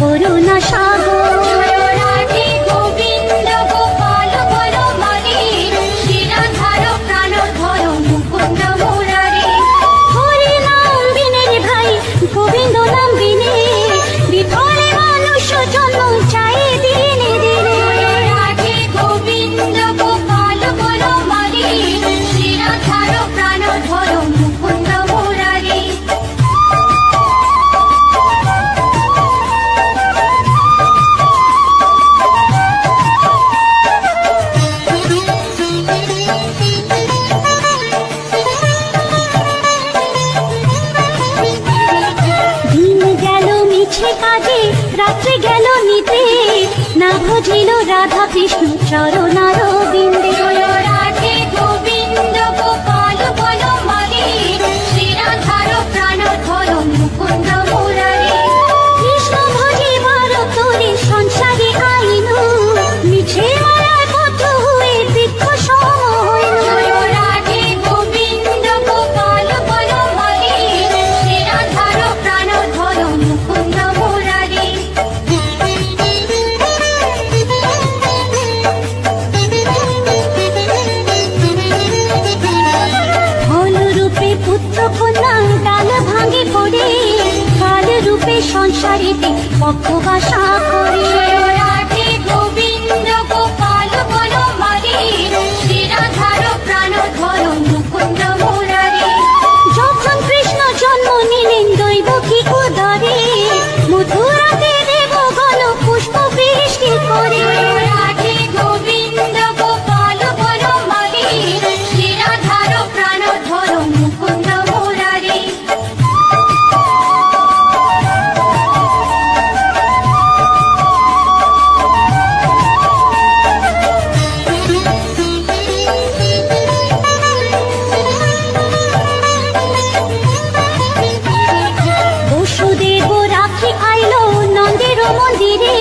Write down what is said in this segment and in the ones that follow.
করুণা সাগর। রাধে গোবিন্দ গোপাল বনমালী, শ্রীরাধার প্রাণধর মুকুন্দ মুরারি। হরি নাম বিনে রে ভাই, গোবিন্দ নাম বিনে, বিফলে মানুষ জন্ম চাই দিনে দিনে। রাধে গোবিন্দ গোপাল বনমালী, শ্রীরাধার প্রাণধর মুকুন্দ মুরারি। দিন গেল মিছে কাজে, রাত্রে গেল নিতে, না ভজিল রাধা কৃষ্ণ চরণার বিন্দে। রাধে গোবিন্দ গোপাল বনমালী, শ্রীরাধার প্রাণধর মুকুন্দ মুরারি। কৃষ্ণ ভজিবার তোরে সংসারে আইনু, মিছে মায়ার পথ হয়ে বৃক্ষ সম হইনু। রাধে গোবিন্দ গোপাল বনমালী, শ্রীরাধার প্রাণধর মুকুন্দ মুরারি। ফল রূপে পুত্র কন্যা ডাল ভাঙে পড়ে, কাল রূপে সংসারেতে পক্ষবাসা করে। রাধে গোবিন্দ গোপাল বনমালী, শ্রীরাধার প্রাণধর মুকুন্দ মুরারি। যখন কৃষ্ণ জন্ম নিলেন দৈবকী উদরে, মথুরাতে দেবগণ পুষ্প বৃষ্টি করে। রাধে গোবিন্দ গোপাল বনমালী, শ্রীরাধার প্রাণধর মুকুন্দ মুরারি। বসুদেব রাখি আইলো নন্দের মন্দিরে,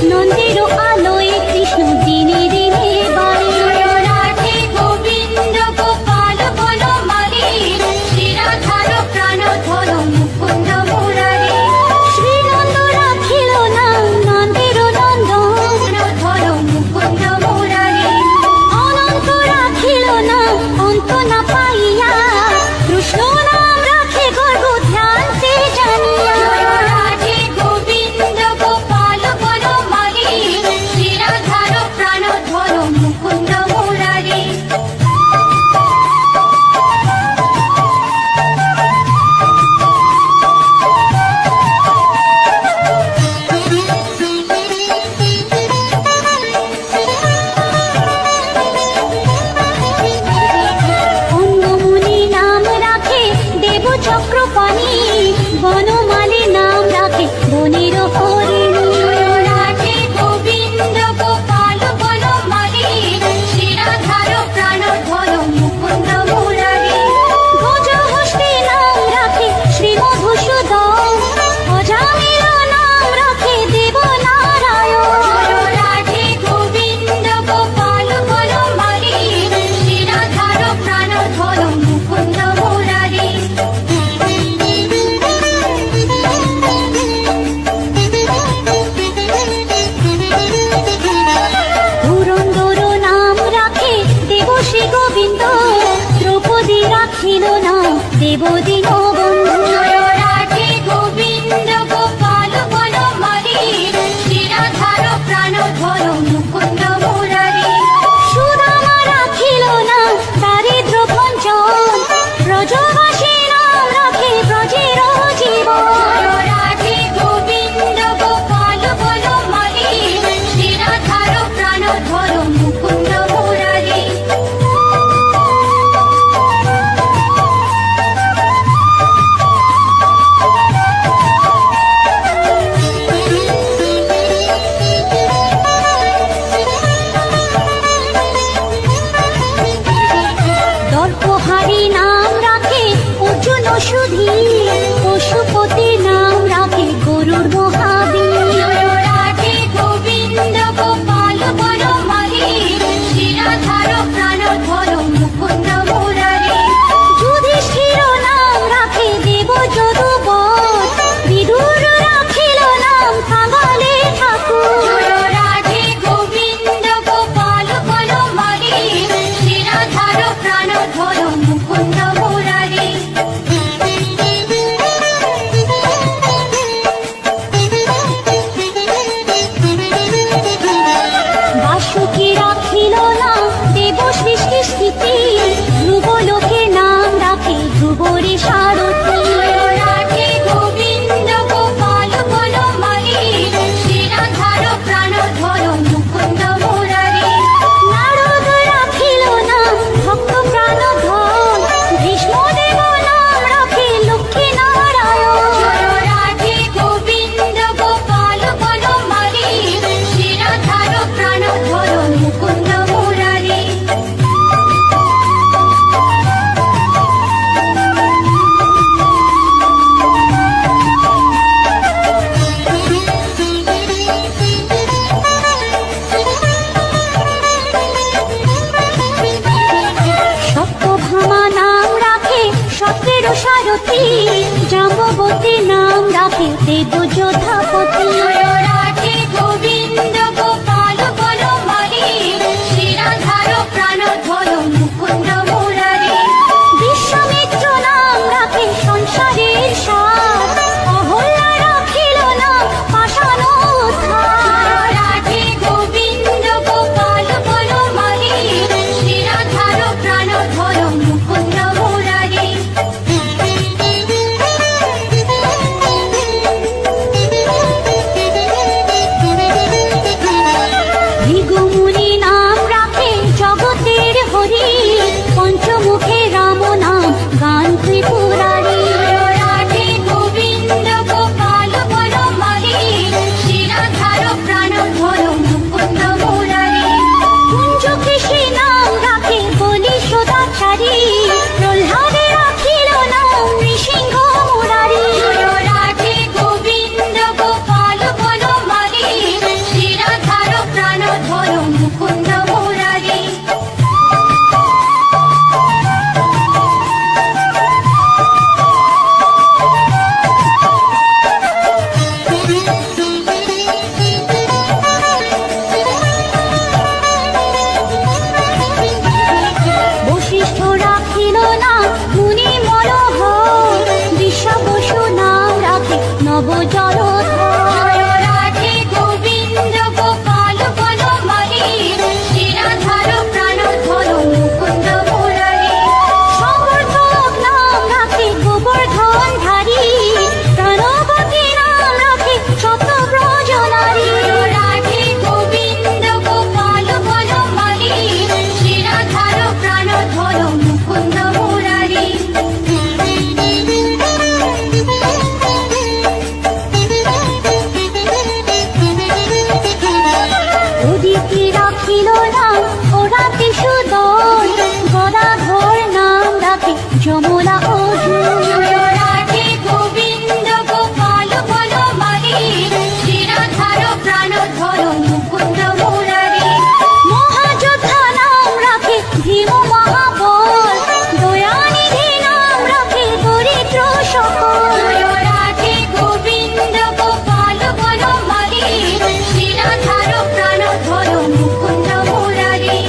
নন্দের আলোয় কৃষ্ণ দিনে দিনে বাড়ে। রাধে গোবিন্দ গোপাল বনমালী, শ্রীরাধার প্রাণধর মুকুন্দ মুরারি। শ্রীনন্দ রাখিল নাম নন্দের নন্দন, প্রাণধর মুকুন্দ মুরারি। অনন্ত রাখিল নাম অন্ত না পাইয়া, কৃষ্ণ নাম রাখে গর্ব ধ্যানতে জানিয়া। রাধে গোবিন্দ গোপাল বনমালী, শ্রীরাধার প্রাণধর মুকুন্দ মুরারি। অন্নমুনি নাম রাখে দেব চক্রপাণি, বনমালী নাম রাখে বনের হরিণী। রাধে গোবিন্দ গোপাল বনমালী, শ্রীরাধার প্রাণধর মুকুন্দ মুরারি। গজহস্তি নাম রাখে শ্রী মধুসূদন, অজামিল নাম রাখে দেব নারায়ণ। রাধে গোবিন্দ গোপাল বনমালী, শ্রীরাধার প্রাণধর মুকুন্দ মুরারি। ধুরন্ধর নাম রাখে দেব শ্রী গোবিন্দ, দ্রৌপদী রাখিল নাম দেব দীনবন্ধু। রাধে গোবিন্দ গোপাল বনমালী, শ্রীরাধার প্রাণধর মুকুন্দ মুরারি। সুদামা রাখিল নাম দারিদ্র ভঞ্জন, ব্রজবাসী নাম রাখে ব্রজের জীবন। রাধে গোবিন্দ গোপাল বনমালী, শ্রীরাধার প্রাণধর মুকুন্দ মুরারি। দর্পহারি নাম রাখে অর্জুন সুধী, পশুপতি নাম রাখে গরুর মহাবীর। রাধে গোবিন্দ গোপাল বনমালী, শ্রীরাধার প্রাণধর মুকুন্দ মুরারি। যুধিষ্ঠির নাম রাখে দেব যদুবর, বিদুর রাখিল নাম সতী, জাম্ববতী নাম রাখে দেব যোধাপতি। রাধে গোবিন্দ গোপাল বনমালী, শ্রীরাধার প্রাণধর মুকুন্দ মুরারি। বিশ্বামিত্র নাম রাখে সংসারের সার, অহল্যা রাখিল নাম পাষাণ উদ্ধার। রাধে গোবিন্দ গোপাল বনমালী, শ্রীরাধার প্রাণধর মুকুন্দ মুরারি। ভৃগুমুনি নাম রাখে জগতের হরি, পঞ্চমুখে রাম নাম গান ত্রিপুরারি। রাধে গোবিন্দ গোপাল বনমালী, শ্রীরাধার প্রাণধর মুকুন্দ মুরারি। কুঞ্জকেশী নাম রাখে বলি সদাচারী, প্রহ্লাদে রাখিল নাম নৃসিংহ মুরারি। রাধে গোবিন্দ গোপাল বনমালী, শ্রীরাধার প্রাণধর মুকুন্দ মুরারি। বশিষ্ঠ রাখিল নাম মুনি মনোহর, বিশ্বাবসু নাম রাখে নব জলধর। রাধে গোবিন্দ গোপাল বনমালী, শ্রীরাধার প্রাণধর মুকুন্দ মুরারি। সমর্থক নাম রাখে গোবর্ধন ধারী, প্রাণবতী নাম রাখে শতব্রজ নারী। রাধে গোবিন্দ গোপাল বনমালী, শ্রীরাধার প্রাণধর মুকুন্দ মুরারি। অদিতি রাখিল নাম ওরাতি সুদর, গদাধর নাম রাখে যমলা অর্জুন। রাধে গোবিন্দ গোপাল বনমালী, শ্রীরাধার প্রাণধর মুকুন্দ মুরারি। মহাযোদ্ধা নাম রাখে ভীম মহাবল, দয়ানিধি নাম রাখে দরিদ্র সকল। রাধে গোবিন্দ গোপাল বনমালী, শ্রীরাধার প্রাণধর মুকুন্দ মুরারি।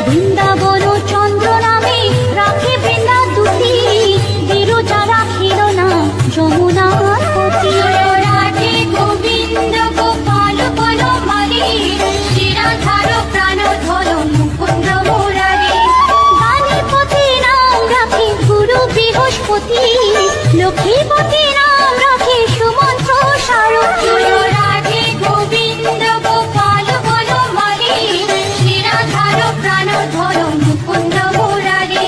বৃন্দাবন চন্দ্র নামে রাখে বৃন্দা দুটি, বিরজা রাখিল নাম যমুনার পতি। রাধে গোবিন্দ গোপাল বনমালী, শ্রীরাধার প্রাণধর মুকুন্দ মুরারি। বাণীপতি নাম রাখে গুরু বৃহস্পতি, লক্ষ্মীপতি নাম রাখে সুমন্ত্র সারথী। রাধে গোবিন্দ গোপাল বনমালী, শ্রীরাধার প্রাণধর মুকুন্দ মুরারি।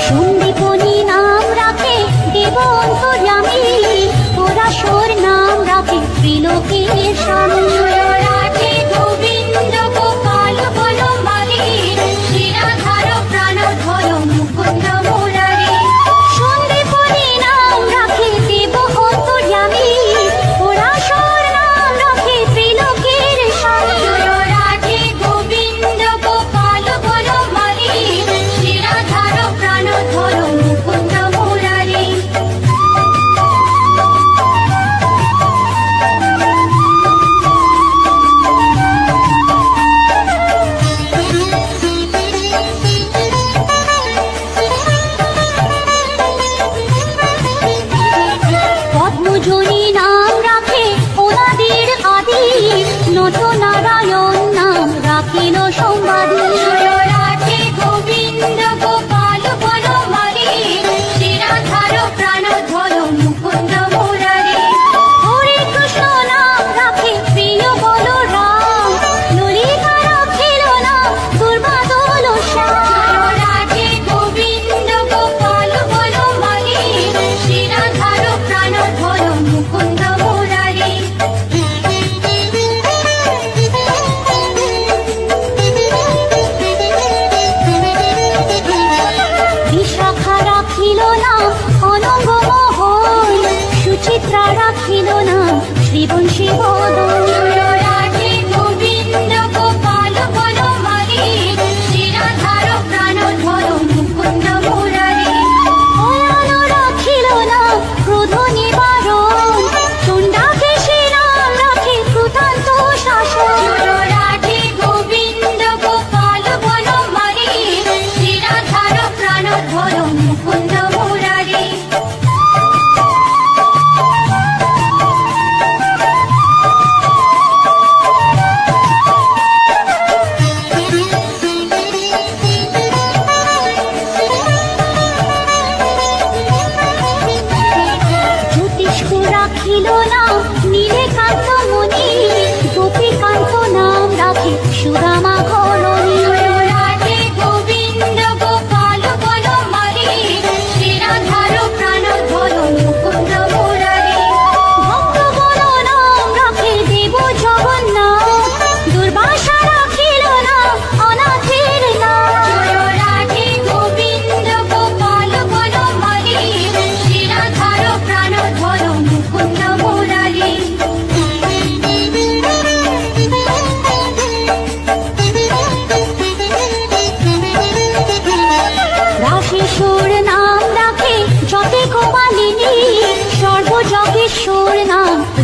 সন্দীপনী নাম রাখে দেব অন্তর্যামী, পরাশর নাম রাখে ত্রিলোকের স্বামী। রাধে গোবিন্দ গোপাল বনমালী, শ্রীরাধার প্রাণধর মুকুন্দ মুরারি। সন্দীপনী নাম রাখে দেব অন্তর্যামী, পরাশর নাম রাখে ত্রিলোকের স্বামী। রাধে গোবিন্দ গোপাল বনমালী, শ্রীরাধার প্রাণধর মুকুন্দ মুরারি।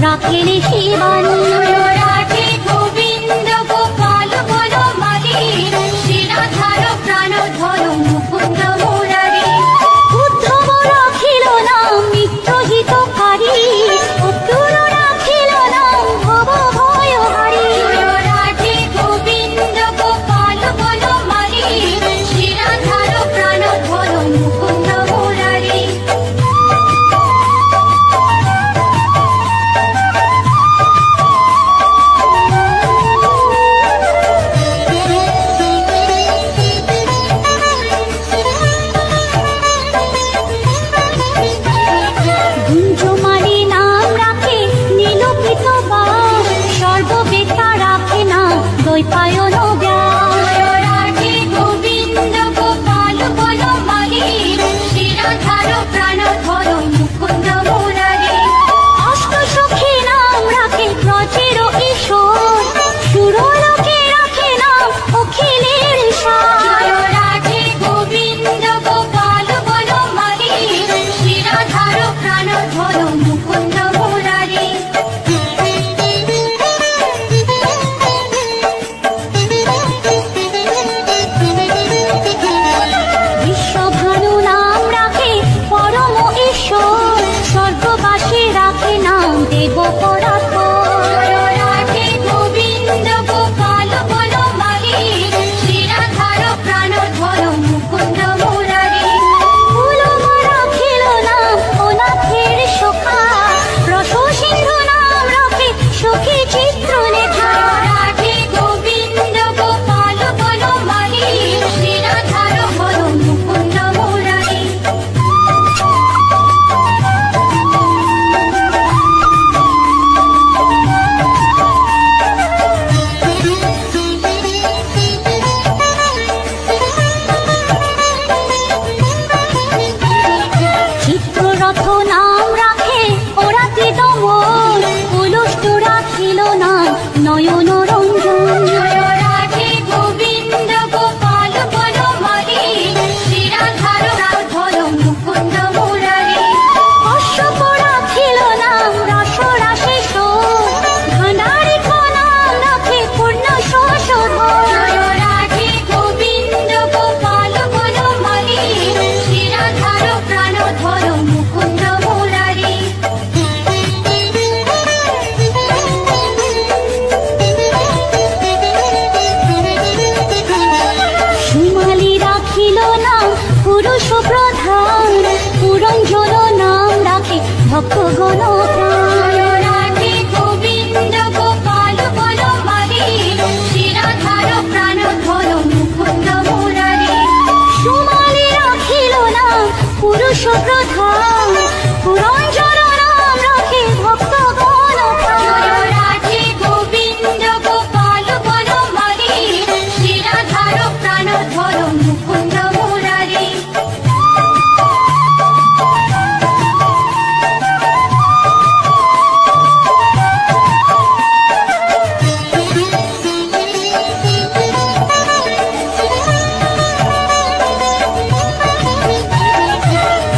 রাখেলে শিবানী। রাধে গোবিন্দ গোপাল বনমালী, শিরাধার প্রাণধর মুকুন্দ মুরারি। উদ্ধব রাখিল নাম নিত্যহিতকারী, অক্রূর রাখিল নাম ভব ভয়হারী। রাধে গোবিন্দ গোপাল বনমালী, শিরাধার প্রাণধর মুকুন্দ মুরারি। গুঞ্জমালী নাম রাখে নীলকৃত বাস, সর্ববেতা রাখে নাম দ্বৈপায়ন ব্যাস। রাধে গোবিন্দ গোপাল বনমালী, শিরাধার প্রাণধর মুকুন্দ মুরারি। অষ্টসখী নাম রাখে ব্রজের ঈশ্বর, সুরলোকে রাখে নাম অখিলের সার। রাধে গোবিন্দ গোপাল বনমালী, শিরাধার প্রাণধর মুকুন্দ মুরারি। বিশ্বভানু নাম রাখে পরম ঈশ্বর, স্বর্গবাসী রাখে নাম দেব পরাৎপর। রাধে গোবিন্দ গোপাল বনমালী, শিরাধার প্রাণধর মুকুন্দ মুরারি। ফুলম রাখিল নাম অনাথের সখা, রসসিন্ধু নাম রাখে সখী চিত্রলেখা। রাধে গোবিন্দ গোপাল বনমালী, শিরাধার হর মুকুন্দ মুরারি। চিত্ররথ নাম রাখে ওরাতে দমন, কুলুষ্ট রাখিল নাম নয়ন রঞ্জন। রাধে গোবিন্দ গোপাল বনমালী, শিরাধার প্রাণধর মুকুন্দ মুরারি। অশ্বপ রাখিল নাম রাসরাসেশ্বর, ভাণ্ডারিক নাম রাখে পূর্ণ শশধর। রাধে গোবিন্দ গোপাল বনমালী, শিরাধার প্রাণধর মুকুন্দ মুরারি। সুমালী রাখিল নাম পুরুষ প্রধান, পুরঞ্জন নাম রাখে ভক্তগণ প্রাণ। রাধে গোবিন্দ গোপাল বনমালী, শিরাধার প্রাণধর মুকুন্দ মুরারি। সুমালী রাখিল নাম পুরুষ প্রধান, পুরঞ্জন নাম রাখে ভক্তগণ প্রাণ। রাধে গোবিন্দ গোপাল বনমালী, শিরাধার প্রাণধর মুকুন্দ মুরারি।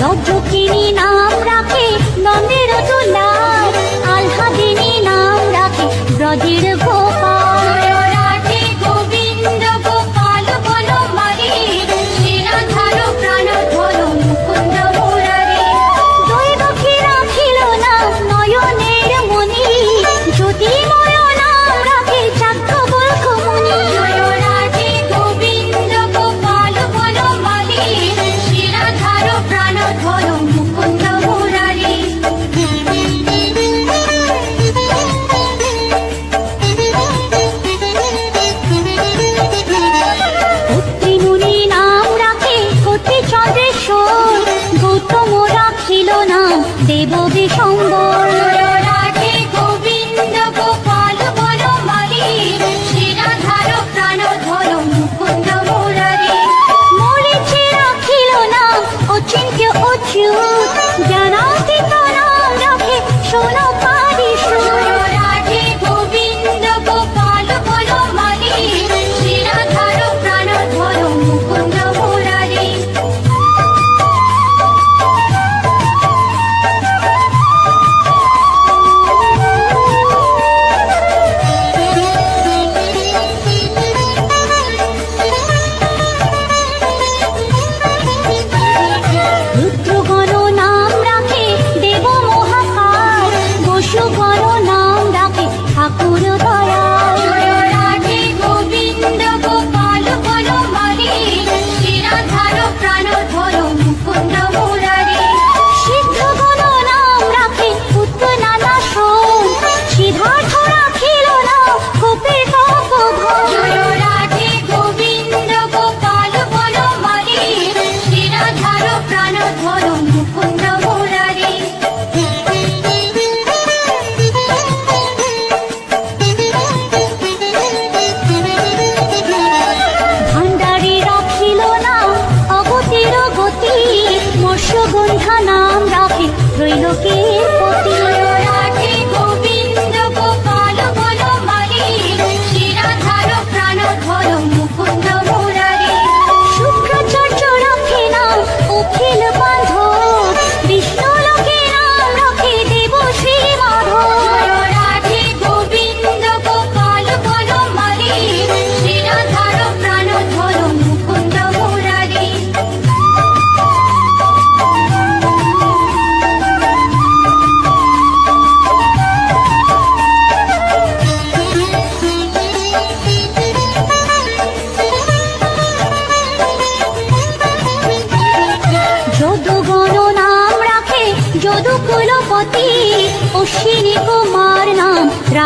রজকিনী নাম রাখে নন্দের দুলার, আহ্লাদিনী নাম রাখে ব্রজের গোপাল। রাধে গোবিন্দ গোপাল বনমালী, শিরাধার প্রাণধর মুকুন্দ মুরারি। দৈবকী রাখিল নাম নয়নের মণি, জ্যোতির্ময় নাম রাখে চাক্ষবল্কমণি। রাধে গোবিন্দ গোপাল বনমালী, শিরাধার প্রাণধর মুকুন্দ মুরারি। পুত্রিমুনি নাম রাখে কতি চন্দ্রেশ্বর, গৌতম রাখিল নাম দেব বিশম্বর। রাধে গোবিন্দ গোপাল বনমালী, শিরাধার প্রাণধর মুকুন্দ মুরারি। মরিচি রাখিল নাম অচিন্ত্য অচ্যুত, জ্ঞানাতীত নাম রাখে সোনকারি সুর। রাধে গোবিন্দ গোপাল বনমালী, শিরাধার প্রাণধর মুকুন্দ মুরারি।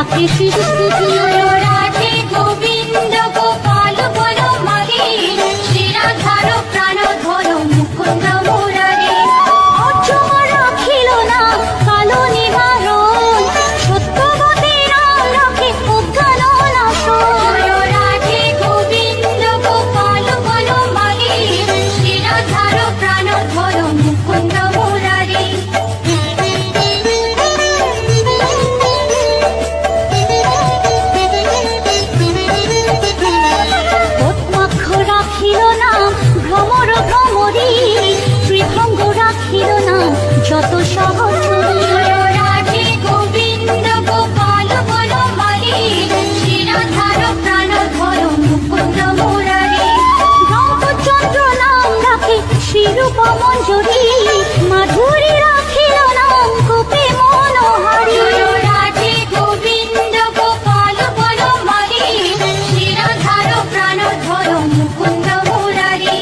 রাখে সৃষ্টি রাধে গোবিন্দ গোপাল বলো মাগে শ্রীরাধার প্রাণ ধরো মুকুন্দ মুরারি অর্জুন রাখিল না কালো নিবারণ সত্যবতী নাম রাখে অজ্ঞান নাশন রাধে গোবিন্দ গোপাল বলো মাগে শ্রীরাধার প্রাণ ধরো মুকুন্দ মুরারি পদ্মাক্ষ রাখিল নাম ভ্রমর ভ্রমরী ত্রিভঙ্গ রাখিল নাম যত সহচরী রাধে গোবিন্দ গোপাল বলো মাগে শ্রীরাধার প্রাণ ধরো মুকুন্দ মুরারি ব্রহ্মচন্দ্র নাম রাখে শ্রীরূপ মঞ্জরী মাধুরী রাখিল নাম গোপে মনোহারী রাধে গোবিন্দ গোপাল বলো মাগে শ্রীরাধার প্রাণ ধরো মুকুন্দ মুরারি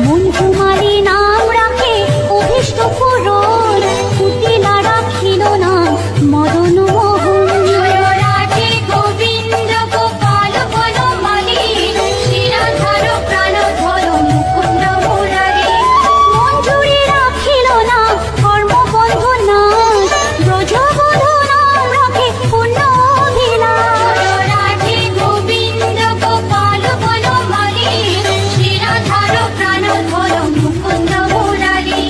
মঞ্জুমালী নাম রাখে অভীষ্ট পূরণ পুতিলা রাখিল নাম মদন মোহন রাধে গোবিন্দ গোপাল বলো মাগে শ্রীরাধার প্রাণ ধরো মুকুন্দ মুরারি মঞ্জুরি রাখিল নাম কর্মবন্ধু নাম ব্রজবধূ নাম রাখে পূর্ণ অভিলাষ রাধে গোবিন্দ গোপাল বলো মাগে শ্রীরাধার প্রাণ ধরো মুকুন্দ মুরারি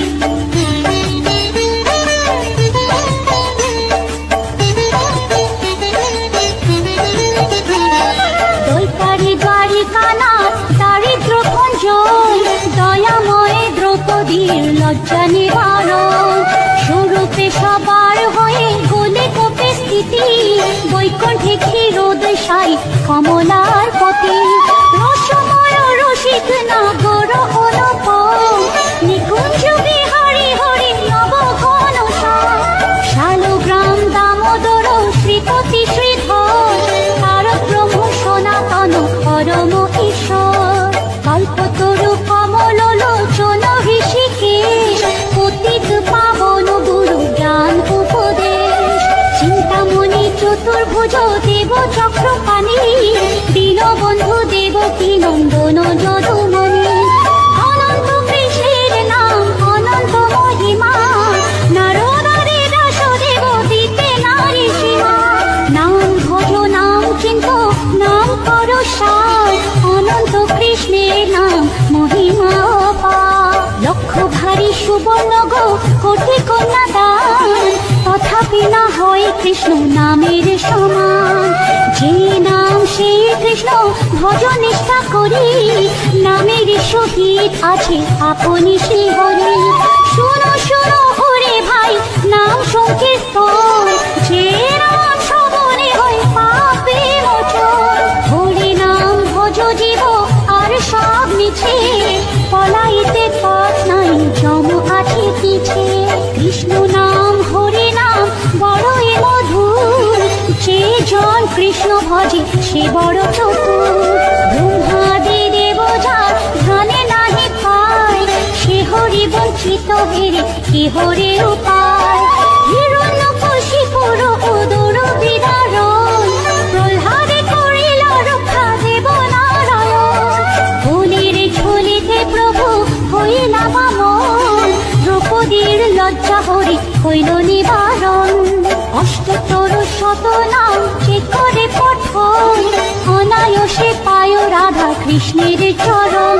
দৈতারি দ্বারিকা নাথ দারিদ্র ভঞ্জন দয়াময় দ্রৌপদীর লজ্জা নিবারণ স্বরূপে সবার হয়ে গোলে কোপে স্থিতি বৈকুণ্ঠে ক্ষীরোদশাই কমলার পতি রসময় রসিক নাগর অনুপম নিকুঞ্জ বিহারী হরি নব ঘন শালগ্রাম দামোদর শ্রীপতি শ্রীধর তারক ব্রহ্ম সনাতন পরম ঈশ্বর কল্পতরু কমল লোচন ঋষিকেশ পতিত পাবন গুরু জ্ঞান উপদেশ চিন্তামণি চতুর্ভুজ দেব চক্রপাণি দীনবন্ধু দেবকী নন্দন যদুমণি অনন্ত কৃষ্ণের নাম অনন্ত মহিমা নারদারে দাসদেব দিতে নারী সীমা নাম ভজ নাম চিন্ত নাম কর সার অনন্ত কৃষ্ণের নাম মহিমা অপার লক্ষ ভারী সুবর্ণ গো কোটি কন্যা দান তথাপি না হয় কৃষ্ণ নামের সমান যে নাম সেই কৃষ্ণ ভজ নিষ্ঠা করি নামের সহিত আছে আপনি শ্রী হরি শুনো শুনো ওরে ভাই নাম সংকীর্তন যে নাম শ্রবণে হয় পাপে মোচন হরি নাম ভজ জীব আর সব মিছে পলাইতে পথ নাই জম আছে পিছে কৃষ্ণ নাম হরি নাম বড়ই মধুর যে জন কৃষ্ণ ভজে সে বড় চতুর ব্রহ্মাদি দেব যার ধ্যানে নাহি পায় সে হরি বঞ্চিত হেরে কে হরে উপায় হিরণ্যকশিপুর উদর বিদারণ প্রহ্লাদে করিল রক্ষা দেব নারায়ণ ফুলের ঝুলিতে প্রভু হইলা বামন দ্রৌপদীর লজ্জা হরি হইল নিবারণ অষ্টতর শত নাম যে করে পঠন অনায়াসে পায় রাধা কৃষ্ণের চরণ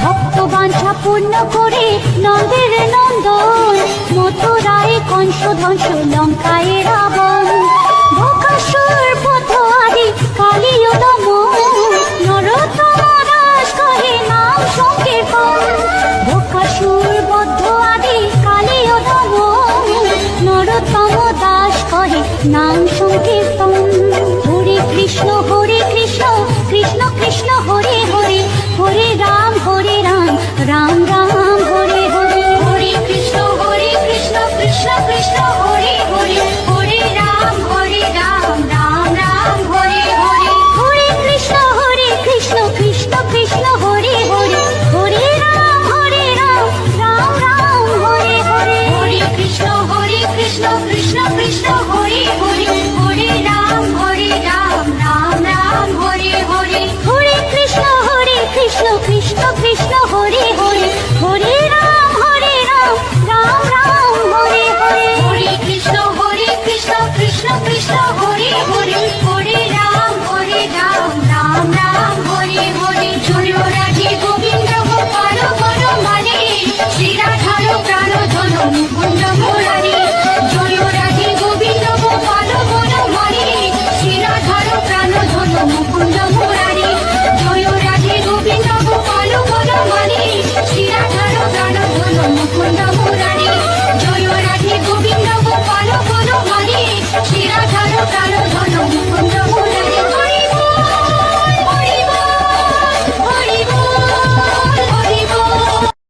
ভক্ত বাঞ্ছা পূর্ণ করে নন্দের নন্দন মথুরায় কংস ধ্বংস লঙ্কায় রাবণ বকাসুর বধ আদি কালীয় দমন নরোত্তম দাস কহে নাম সংকীর্তন বকাসুর বধ আদি কালীয় দমন নরোত্তম দাস কহে নাম সংকীর্তন হরে কৃষ্ণ কৃষ্ণ কৃষ্ণ হরে হরে হরে রাম রাম রাম হরে হরে হরে কৃষ্ণ কৃষ্ণ কৃষ্ণ হরে হরে হরে রাম হরে কৃষ্ণ হরি হরি